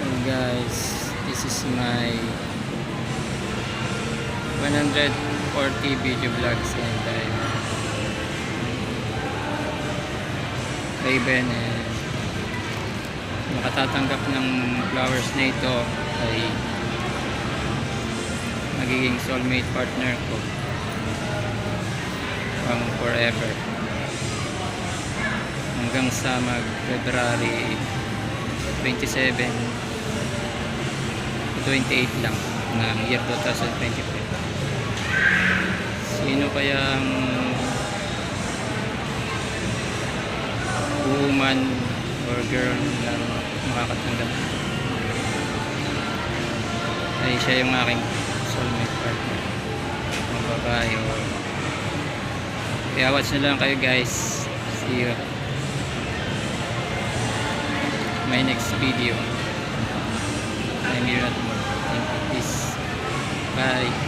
Hey guys, this is my 140 video vlogs and I'm Raven, and makatatanggap ng flowers na ito ay magiging soulmate partner ko pang forever hanggang sa February 27 to 28 lang ng year 2025. Sino kayang woman or girl na makakatanggap ay siya yung aking soulmate partner, mga babae. Kaya watch na lang kayo guys. See you my next video. I'm here at more. Thank you. Peace. Bye.